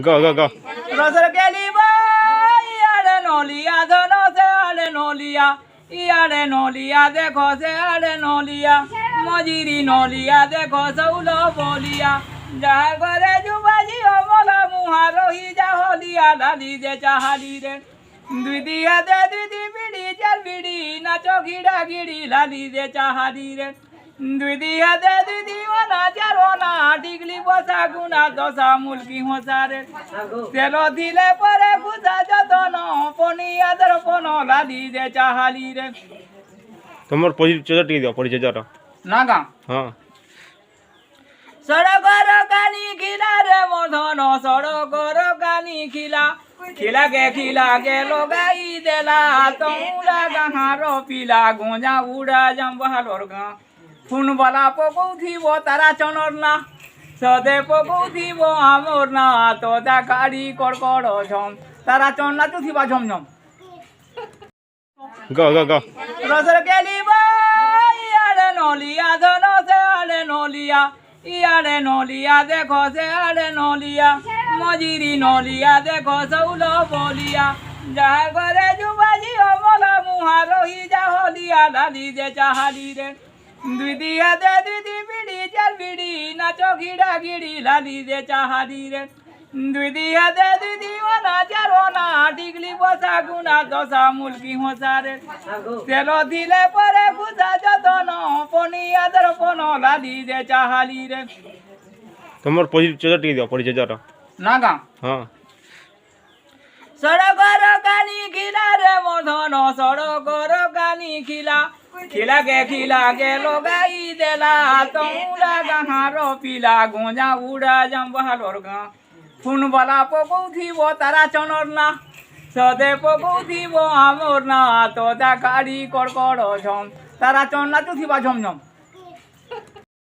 Go. Rosar Keliba, Iare Nolia, Donose Ale Nolia, Iare Nolia, de Cose Ale Nolia, Mojiri Nolia, de Cosa Ulo Bolia, Jagore Jubaji, Omola Muharo, Hija Holia, Lali de Chahalide, Dudia de Dudi Bidi, Jalbidi, Nacho Gida Gidi, Lali de Chahalide. দুদিয়া দে দিওয়ানা চারোনা টিকলি বসা গুনা দশা মুলকি হোসারে তেল দিলে পরে বুঝা যতন পনিয়াদের পন লাদি দে চাহালি রে তোমার পরিচয় টিকে দাও পরিচয়টা না গা হ্যাঁ সড়কর কানি খিলা রে মধন সড়কর কানি খিলা খিলা গে লগাই দেলা তোমরা গাহার পিলা গোঁজা উড়া জাম্বালোর গা ফুন বলা পকৌথিব তারা চনর না সদে পকৌথিব আমর না তো দা গাড়ি কড়কড় ঝম তারা চন না চুথিবা ঝমঝম Go. রসর গেলিবা ইয়ারে নলিয়া ধনসে আলে নলিয়া ইয়ারে নলিয়া দেখো সে আলে নলিয়া মজিরি নলিয়া দেখো সৌল বলিয়া যাহা ঘরে যুবাজি অমলা মুহা রহি যা হলিয়া লালি যে চাহালি রে দুদিয়া দে দুদি বিড়ি চার বিড়ি নাচো গিড়া গিড়ি লালি যে চাহালি রে দুদিয়া দে দুদি ওনা চারোনা টিকলি বসা গুনা দশা মুলকি হোসারে তেল দিলে পরে বুঝা যতন পনিয়াদের পন লালি যে চাহালি রে তোমার পরিচয় টিকে দাও পরিচয়টা না গা হ্যাঁ সড়কর কানি খিলা রে মধন সড়কর কানি খিলা গে লগাই দেলা তোমরা গাহার পিলা গোঁজা উড়া জাম্বালোর গা ফুন বলা পকৌথিব তারা চনর না সদে পকৌথিব আমর না তো দা গাড়ি কড়কড় ঝম তারা চন না চুথিবা ঝমঝম